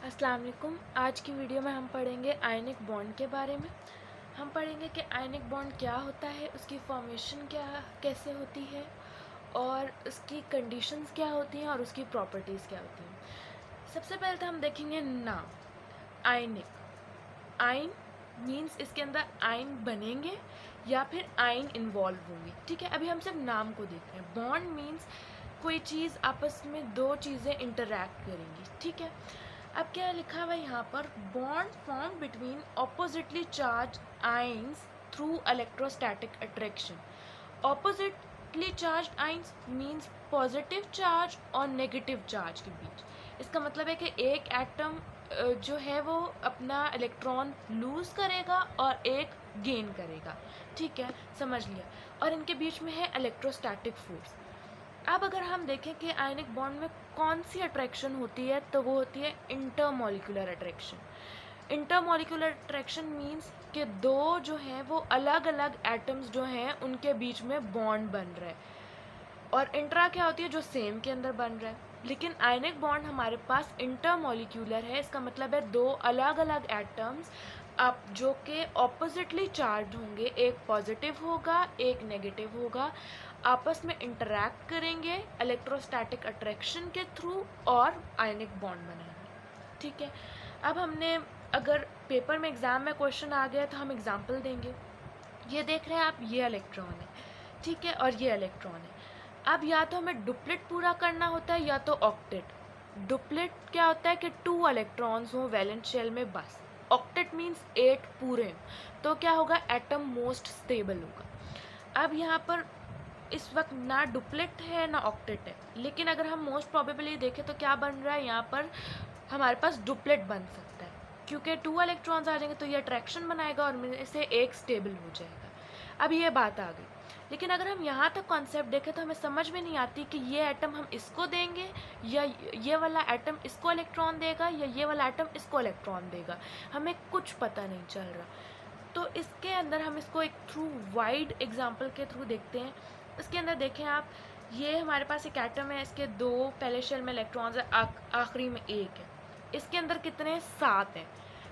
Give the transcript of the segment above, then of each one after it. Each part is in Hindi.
अस्सलाम वालेकुम। आज की वीडियो में हम पढ़ेंगे आयनिक बॉन्ड के बारे में। हम पढ़ेंगे कि आयनिक बॉन्ड क्या होता है, उसकी फॉर्मेशन कैसे होती है और उसकी कंडीशंस क्या होती हैं और उसकी प्रॉपर्टीज़ क्या होती हैं। सबसे पहले तो हम देखेंगे नाम आयनिक। आयन मीन्स इसके अंदर आयन बनेंगे या फिर आयन इन्वॉल्व होंगे। ठीक है, अभी हम सिर्फ नाम को देख रहे हैं। बॉन्ड मीन्स कोई चीज़ आपस में दो चीज़ें इंटरैक्ट करेंगी। ठीक है, अब क्या लिखा हुआ है यहाँ पर, bond form between oppositely charge ions through electrostatic attraction. Oppositely charge ions means positive charge और नेगेटिव चार्ज के बीच। इसका मतलब है कि एक एटम जो है वो अपना इलेक्ट्रॉन लूज करेगा और एक गेन करेगा। ठीक है, समझ लिया। और इनके बीच में है इलेक्ट्रोस्टैटिक फोर्स। अब अगर हम देखें कि आयनिक बॉन्ड में कौन सी अट्रैक्शन होती है, तो वो होती है intermolecular attraction. Intermolecular attraction means कि दो जो हैं वो अलग अलग एटम्स जो हैं उनके बीच में बॉन्ड बन रहा है, और इंट्रा क्या होती है, जो सेम के अंदर बन रहा है। लेकिन आयनिक बॉन्ड हमारे पास इंटरमॉलिक्यूलर है। इसका मतलब है दो अलग अलग एटम्स अब जो कि ऑपोजिटली चार्ज होंगे, एक पॉजिटिव होगा एक नेगेटिव होगा, आपस में इंटरैक्ट करेंगे इलेक्ट्रोस्टैटिक अट्रैक्शन के थ्रू और आयनिक बॉन्ड बनाएंगे। ठीक है, अब हमने अगर पेपर में एग्ज़ाम में क्वेश्चन आ गया तो हम एग्जांपल देंगे। ये देख रहे हैं आप, ये इलेक्ट्रॉन है, ठीक है, और ये इलेक्ट्रॉन है। अब या तो हमें डुप्लेट पूरा करना होता है या तो ऑक्टेट। डुप्लेट क्या होता है कि 2 इलेक्ट्रॉन्स हों वैलेंस शेल में बस। ऑक्टेट मीन्स 8 पूरे हों। तो क्या होगा, एटम मोस्ट स्टेबल होगा। अब यहाँ पर इस वक्त ना डुप्लेट है ना ऑक्टेट है, लेकिन अगर हम मोस्ट प्रोबेबली देखें तो क्या बन रहा है, यहाँ पर हमारे पास डुप्लेट बन सकता है, क्योंकि 2 इलेक्ट्रॉन्स आ जाएंगे तो ये अट्रैक्शन बनाएगा और में से एक स्टेबल हो जाएगा। अब ये बात आ गई। लेकिन अगर हम यहाँ तक कॉन्सेप्ट देखें तो हमें समझ में नहीं आती कि ये एटम हम इसको देंगे या ये वाला एटम इसको इलेक्ट्रॉन देगा या ये वाला एटम इसको इलेक्ट्रॉन देगा। हमें कुछ पता नहीं चल रहा। तो इसके अंदर हम इसको एक थ्रू वाइड एग्जांपल के थ्रू देखते हैं। इसके अंदर देखें आप, ये हमारे पास एक एटम है, इसके 2 पहले शेल में इलेक्ट्रॉन्स है, आखिरी में 1 है। इसके अंदर कितने, 7 हैं।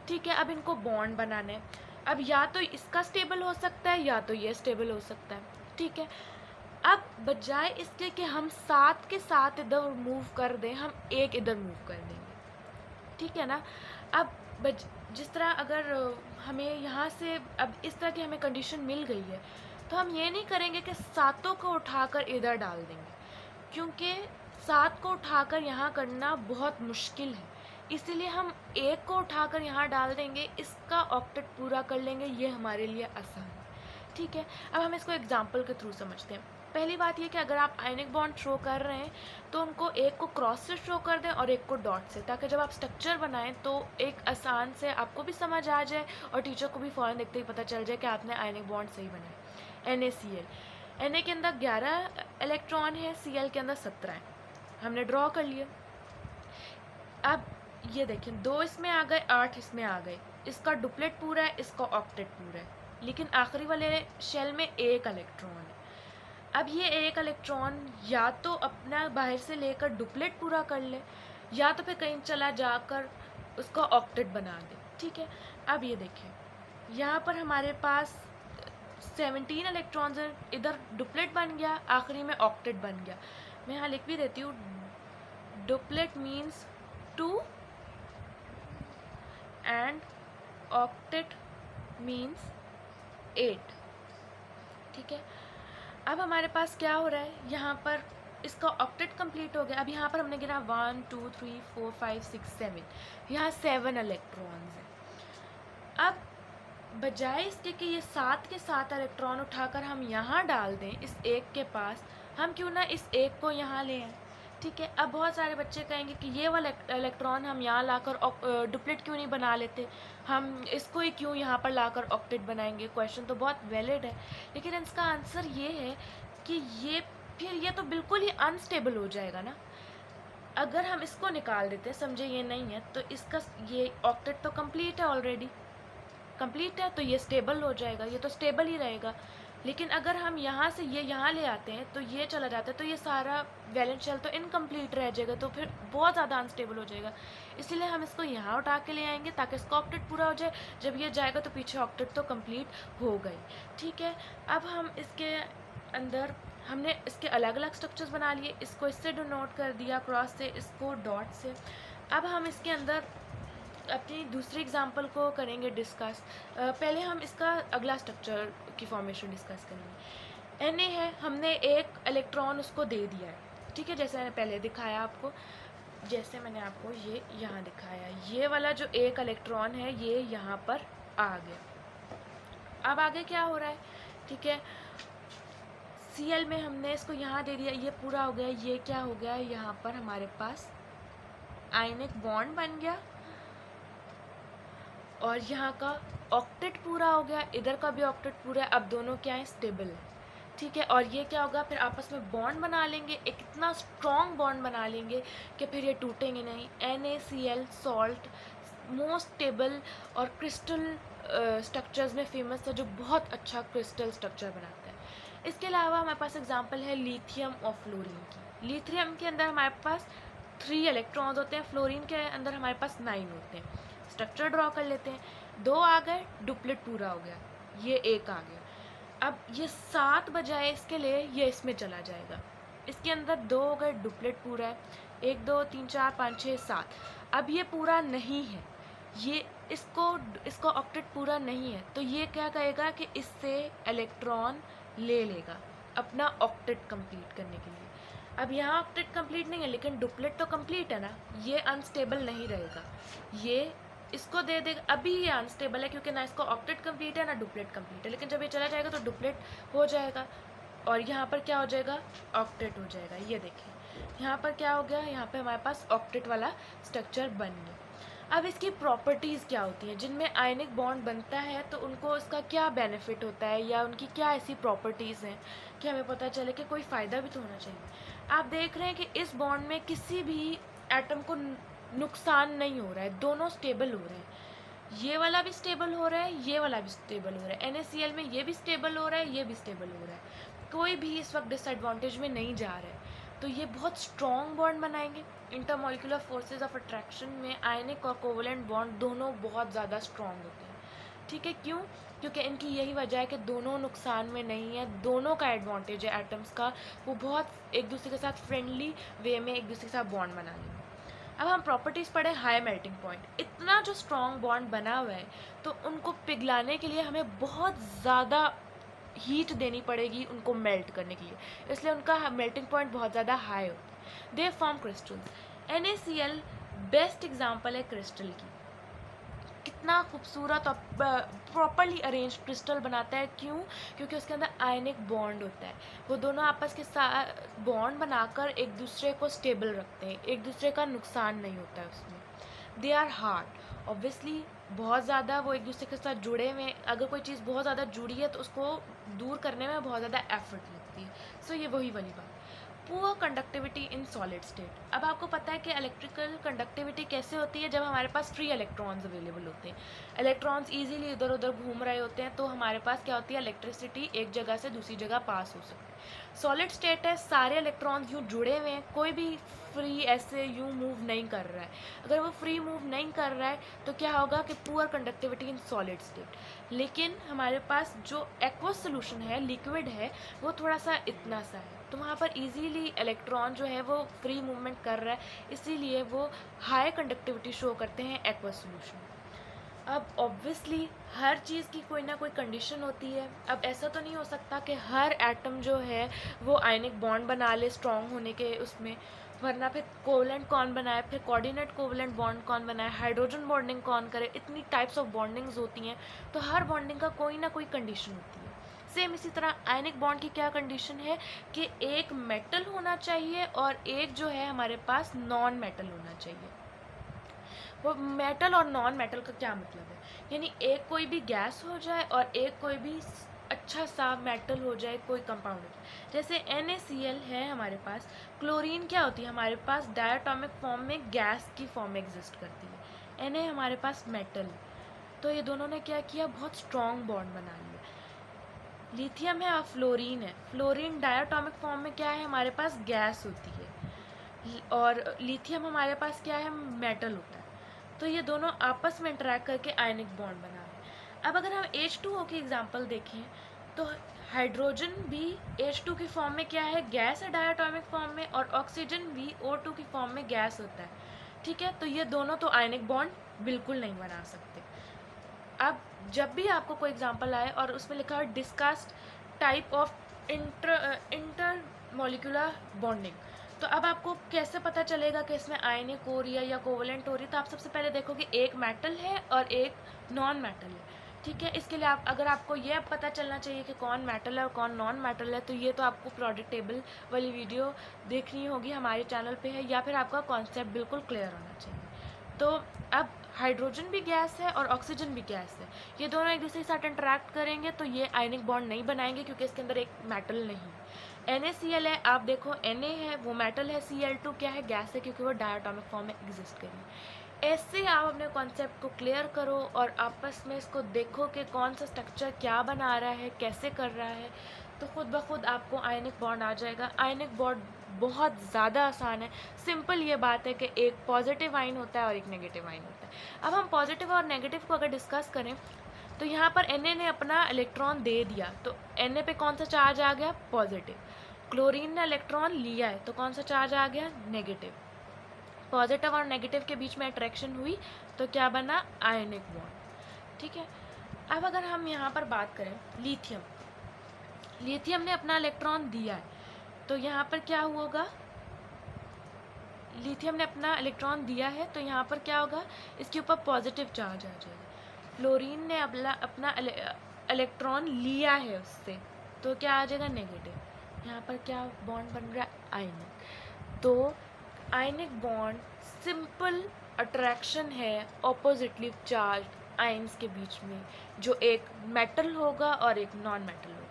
ठीक है, अब इनको बॉन्ड बनाना है। अब या तो इसका स्टेबल हो सकता है या तो ये स्टेबल हो सकता है। ठीक है, अब बजाय इसके कि हम 7 के साथ इधर मूव कर दें, हम एक इधर मूव कर देंगे। ठीक है ना। अब जिस तरह अगर हमें यहाँ से अब इस तरह की हमें कंडीशन मिल गई है, तो हम ये नहीं करेंगे कि 7 को उठाकर इधर डाल देंगे, क्योंकि 7 को उठाकर यहाँ करना बहुत मुश्किल है। इसीलिए हम 1 को उठाकर यहाँ डाल देंगे, इसका ऑक्टेट पूरा कर लेंगे, ये हमारे लिए आसान है। ठीक है, अब हम इसको एग्जाम्पल के थ्रू समझते हैं। पहली बात ये कि अगर आप आयनिक बॉन्ड शो कर रहे हैं तो उनको एक को क्रॉस से शो कर दें और एक को डॉट से, ताकि जब आप स्ट्रक्चर बनाएं तो एक आसान से आपको भी समझ आ जाए और टीचर को भी फ़ौरन देखते ही पता चल जाए कि आपने आयनिक बॉन्ड सही बनाया। NaCl, Na के अंदर 11 इलेक्ट्रॉन है, Cl के अंदर 17 है। हमने ड्रॉ कर लिया। अब ये देखें, 2 इसमें आ गए, 8 इसमें आ गए। इसका डुप्लेट पूरा है, इसका ऑक्टेट पूरा है, लेकिन आखिरी वाले शेल में 1 इलेक्ट्रॉन है। अब ये 1 इलेक्ट्रॉन या तो अपना बाहर से लेकर डुप्लेट पूरा कर ले, या तो फिर कहीं चला जाकर उसका ऑक्टेट बना दे। ठीक है, अब ये देखें, यहाँ पर हमारे पास 17 इलेक्ट्रॉन्स हैं, इधर डुप्लेट बन गया, आखिरी में ऑक्टेट बन गया। मैं यहाँ लिख भी देती हूँ, duplet means 2 and octet means 8। ठीक है, अब हमारे पास क्या हो रहा है, यहाँ पर इसका ऑक्टेट कंप्लीट हो गया। अब यहाँ पर हमने गिना 1 2 3 4 5 6 7, यहाँ 7 इलेक्ट्रॉन्स हैं। अब बजाय इसके कि ये 7 के 7 इलेक्ट्रॉन उठाकर हम यहाँ डाल दें इस एक के पास, हम क्यों ना इस एक को यहाँ ले आए। ठीक है, अब बहुत सारे बच्चे कहेंगे कि ये वाला इलेक्ट्रॉन हम यहाँ लाकर डुप्लेट क्यों नहीं बना लेते, हम इसको ही क्यों यहाँ पर लाकर ऑक्टेट बनाएंगे। क्वेश्चन तो बहुत वैलिड है, लेकिन इसका आंसर ये है कि ये तो बिल्कुल ही अनस्टेबल हो जाएगा ना। अगर हम इसको निकाल देते, समझे ये नहीं है, तो इसका ये ऑक्टेट तो कंप्लीट है, ऑलरेडी कंप्लीट है, तो ये स्टेबल हो जाएगा, ये तो स्टेबल ही रहेगा। लेकिन अगर हम यहाँ से ये यहाँ ले आते हैं तो ये चला जाता है, तो ये सारा वैलेंस शेल तो इनकम्प्लीट रह जाएगा, तो फिर बहुत ज़्यादा अनस्टेबल हो जाएगा। इसीलिए हम इसको यहाँ उठा के ले आएंगे ताकि इसका ऑक्टेट पूरा हो जाए। जब ये जाएगा तो पीछे ऑक्टेट तो कंप्लीट हो गई। ठीक है, अब हम इसके अंदर हमने इसके अलग अलग स्ट्रक्चर्स बना लिए, इसको इससे डिनोट कर दिया क्रॉस से, इसको डॉट से। अब हम इसके अंदर अपनी दूसरी एग्जांपल को करेंगे डिस्कस। पहले हम इसका अगला स्ट्रक्चर की फॉर्मेशन डिस्कस करेंगे। Na है, हमने एक इलेक्ट्रॉन उसको दे दिया है, ठीक है, जैसे मैंने पहले दिखाया आपको, जैसे मैंने आपको ये यहाँ दिखाया, ये वाला जो एक इलेक्ट्रॉन है ये यहाँ पर आ गया। अब आगे क्या हो रहा है, ठीक है, Cl में हमने इसको यहाँ दे दिया, ये पूरा हो गया। ये क्या हो गया, यहाँ पर हमारे पास आयनिक बॉन्ड बन गया और यहाँ का ऑक्टेट पूरा हो गया, इधर का भी ऑक्टेट पूरा है। अब दोनों क्या है, स्टेबल है, ठीक है। और ये क्या होगा, फिर आपस में बॉन्ड बना लेंगे, एक इतना स्ट्रॉन्ग बॉन्ड बना लेंगे कि फिर ये टूटेंगे नहीं। NaCl सॉल्ट मोस्ट स्टेबल और क्रिस्टल स्ट्रक्चर्स में फेमस है, जो बहुत अच्छा क्रिस्टल स्ट्रक्चर बनाता है। इसके अलावा हमारे पास एग्जांपल है लिथियम और फ्लोरीन की। लिथियम के अंदर हमारे पास 3 इलेक्ट्रॉन्स होते हैं, फ्लोरीन के अंदर हमारे पास 9 होते हैं। स्ट्रक्चर ड्रॉ कर लेते हैं, 2 आ गए, डुप्लेट पूरा हो गया, ये 1 आ गया। अब ये 7 बजाय इसके लिए ये इसमें चला जाएगा, इसके अंदर 2 हो गए, डुप्लेट पूरा है, 1 2 3 4 5 6 7। अब ये पूरा नहीं है, ये इसको ऑक्टेट पूरा नहीं है, तो ये क्या कहेगा कि इससे इलेक्ट्रॉन ले लेगा अपना ऑक्टेट कंप्लीट करने के लिए। अब यहाँ ऑक्टेट कंप्लीट नहीं है, लेकिन डुप्लेट तो कंप्लीट है ना, ये अनस्टेबल नहीं रहेगा, ये इसको दे देगा। अभी ये अनस्टेबल है क्योंकि ना इसको ऑक्टेट कंप्लीट है ना डुप्लेट कंप्लीट है, लेकिन जब ये चला जाएगा तो डुप्लेट हो जाएगा और यहाँ पर क्या हो जाएगा, ऑक्टेट हो जाएगा। ये देखिए यहाँ पर क्या हो गया, यहाँ पे हमारे पास ऑक्टेट वाला स्ट्रक्चर बन गया। अब इसकी प्रॉपर्टीज़ क्या होती हैं, जिनमें आयनिक बॉन्ड बनता है तो उनको उसका क्या बेनिफिट होता है, या उनकी क्या ऐसी प्रॉपर्टीज़ हैं कि हमें पता चले कि कोई फ़ायदा भी तो होना चाहिए। आप देख रहे हैं कि इस बॉन्ड में किसी भी एटम को नुकसान नहीं हो रहा है, दोनों स्टेबल हो रहे हैं। ये वाला भी स्टेबल हो रहा है, ये वाला भी स्टेबल हो रहा है। NaCl में ये भी स्टेबल हो रहा है, ये भी स्टेबल हो रहा है, कोई भी इस वक्त डिसएडवांटेज में नहीं जा रहा है। तो ये बहुत स्ट्रॉन्ग बॉन्ड बनाएंगे। इंटरमॉलिक्यूलर फोर्सेस ऑफ अट्रैक्शन में आयनिक और कोवलेंट बॉन्ड दोनों बहुत ज़्यादा स्ट्रॉन्ग होते हैं, ठीक है। क्यों, क्योंकि इनकी यही वजह है कि दोनों नुकसान में नहीं है, दोनों का एडवांटेज है एटम्स का, वो बहुत एक दूसरे के साथ फ्रेंडली वे में एक दूसरे के साथ बॉन्ड बना लेंगे। अब हम प्रॉपर्टीज़ पढ़े, हाई मेल्टिंग पॉइंट। इतना जो स्ट्रॉन्ग बॉन्ड बना हुआ है तो उनको पिघलाने के लिए हमें बहुत ज़्यादा हीट देनी पड़ेगी उनको मेल्ट करने के लिए, इसलिए उनका मेल्टिंग पॉइंट बहुत ज़्यादा हाई होता है। They form crystals. NaCl best example है क्रिस्टल की, कितना खूबसूरत और प्रॉपरली अरेंज क्रिस्टल बनाता है। क्यों, क्योंकि उसके अंदर आयनिक बॉन्ड होता है, वो दोनों आपस के साथ बॉन्ड बनाकर एक दूसरे को स्टेबल रखते हैं, एक दूसरे का नुकसान नहीं होता है उसमें। दे आर हार्ड, ऑब्वियसली बहुत ज़्यादा वो एक दूसरे के साथ जुड़े हुए। अगर कोई चीज़ बहुत ज़्यादा जुड़ी है तो उसको दूर करने में बहुत ज़्यादा एफर्ट लगती है। सो ये वही वाली बात। Poor conductivity in solid state. अब आपको पता है कि इलेक्ट्रिकल कंडक्टिविटी कैसे होती है, जब हमारे पास फ्री इलेक्ट्रॉन्स अवेलेबल होते हैं, इलेक्ट्रॉन्स इजीली इधर उधर घूम रहे होते हैं, तो हमारे पास क्या होती है, इलेक्ट्रिसिटी एक जगह से दूसरी जगह पास हो सकती है। सॉलिड स्टेट है, सारे इलेक्ट्रॉन्स यूँ जुड़े हुए हैं, कोई भी फ्री ऐसे यूँ मूव नहीं कर रहा है। अगर वो फ्री मूव नहीं कर रहा है तो क्या होगा कि poor conductivity in solid state. लेकिन हमारे पास जो एक्वस सोल्यूशन है, लिक्विड है, वो थोड़ा सा इतना सा है, तो वहाँ पर इजीली इलेक्ट्रॉन जो है वो फ्री मूवमेंट कर रहा है, इसीलिए वो हाई कंडक्टिविटी शो करते हैं एक्वस सोल्यूशन। अब ऑब्वियसली हर चीज़ की कोई ना कोई कंडीशन होती है। अब ऐसा तो नहीं हो सकता कि हर एटम जो है वो आयनिक बॉन्ड बना ले स्ट्रॉन्ग होने के उसमें, वरना फिर कोवलेंट कौन बनाए, फिर कोऑर्डिनेट कोवलेंट बॉन्ड कौन बनाए, हाइड्रोजन बॉन्डिंग कौन करे, इतनी टाइप्स ऑफ बॉन्डिंग्स होती हैं, तो हर बॉन्डिंग का कोई ना कोई कंडीशन होती है। सेम इसी तरह आयनिक बॉन्ड की क्या कंडीशन है कि एक मेटल होना चाहिए और एक जो है हमारे पास नॉन मेटल होना चाहिए। वो मेटल और नॉन मेटल का क्या मतलब है, यानी एक कोई भी गैस हो जाए और एक कोई भी अच्छा सा मेटल हो जाए, कोई कंपाउंड हो जाए। जैसे NaCl है हमारे पास, क्लोरीन क्या होती है हमारे पास, डायटोमिक फॉर्म में गैस की फॉर्म में एग्जिस्ट करती है। Na हमारे पास मेटल, तो ये दोनों ने क्या किया, बहुत स्ट्रॉन्ग बॉन्ड बना लिया। लिथियम है और फ्लोरीन है। फ्लोरीन डायटोमिक फॉर्म में क्या है, हमारे पास गैस होती है, और लिथियम हमारे पास क्या है, मेटल होता है। तो ये दोनों आपस में इंटरेक्ट करके आयनिक बॉन्ड बना रहे हैं। अब अगर हम H2O की एग्जांपल देखें तो हाइड्रोजन भी H2 की फॉर्म में क्या है, गैस है डायटोमिक फॉर्म में, और ऑक्सीजन भी O2 की फॉर्म में गैस होता है। ठीक है, तो ये दोनों तो आयनिक बॉन्ड बिल्कुल नहीं बना सकते। अब जब भी आपको कोई एग्जांपल आए और उसमें लिखा हो discussed type of inter molecular bonding, तो अब आपको कैसे पता चलेगा कि इसमें आयनिक हो रही है या कोवलेंट हो रही है? तो आप सबसे पहले देखोगे एक मेटल है और एक नॉन मेटल है। ठीक है, इसके लिए आप, अगर आपको ये पता चलना चाहिए कि कौन मेटल है और कौन नॉन मेटल है, तो ये तो आपको प्रोडक्ट टेबल वाली वीडियो देखनी होगी, हमारे चैनल पे है, या फिर आपका कॉन्सेप्ट बिल्कुल क्लियर होना चाहिए। तो अब हाइड्रोजन भी गैस है और ऑक्सीजन भी गैस है, ये दोनों एक दूसरे के साथ इंटरेक्ट करेंगे तो ये आयनिक बॉन्ड नहीं बनाएंगे, क्योंकि इसके अंदर एक मेटल नहीं। NaCl है, आप देखो Na है वो मेटल है, Cl2 क्या है, गैस है, क्योंकि वो डायटोमिक फॉर्म में एग्जिस्ट करेगी। ऐसे आप अपने कॉन्सेप्ट को क्लियर करो और आपस में इसको देखो कि कौन सा स्ट्रक्चर क्या बना रहा है, कैसे कर रहा है, तो खुद ब खुद आपको आयनिक बॉन्ड आ जाएगा। आयनिक बॉन्ड बहुत ज़्यादा आसान है, सिंपल ये बात है कि एक पॉजिटिव आयन होता है और एक नेगेटिव आयन होता है। अब हम पॉजिटिव और नेगेटिव को अगर डिस्कस करें तो यहाँ पर Na ने अपना इलेक्ट्रॉन दे दिया, तो Na पे कौन सा चार्ज आ गया, पॉजिटिव। क्लोरीन ने इलेक्ट्रॉन लिया है तो कौन सा चार्ज आ गया, नेगेटिव। पॉजिटिव और नेगेटिव के बीच में अट्रैक्शन हुई तो क्या बना, आयनिक बॉन्ड। ठीक है, अब अगर हम यहाँ पर बात करें लिथियम, लिथियम ने अपना इलेक्ट्रॉन दिया है तो यहाँ पर क्या होगा, लिथियम ने अपना इलेक्ट्रॉन दिया है तो यहाँ पर क्या होगा, इसके ऊपर पॉजिटिव चार्ज आ जाएगा। फ्लोरीन ने अपना इलेक्ट्रॉन लिया है उससे, तो क्या आ जाएगा, नेगेटिव। यहाँ पर क्या बॉन्ड बन रहा है, आयनिक। तो आयनिक बॉन्ड सिंपल अट्रैक्शन है ऑपोजिटली चार्ज आयन्स के बीच में, जो एक मेटल होगा और एक नॉन मेटल होगा।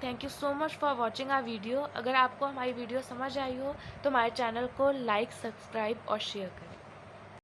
Thank you so much for watching our video. अगर आपको हमारी वीडियो समझ आई हो तो हमारे चैनल को लाइक, सब्सक्राइब और शेयर करें।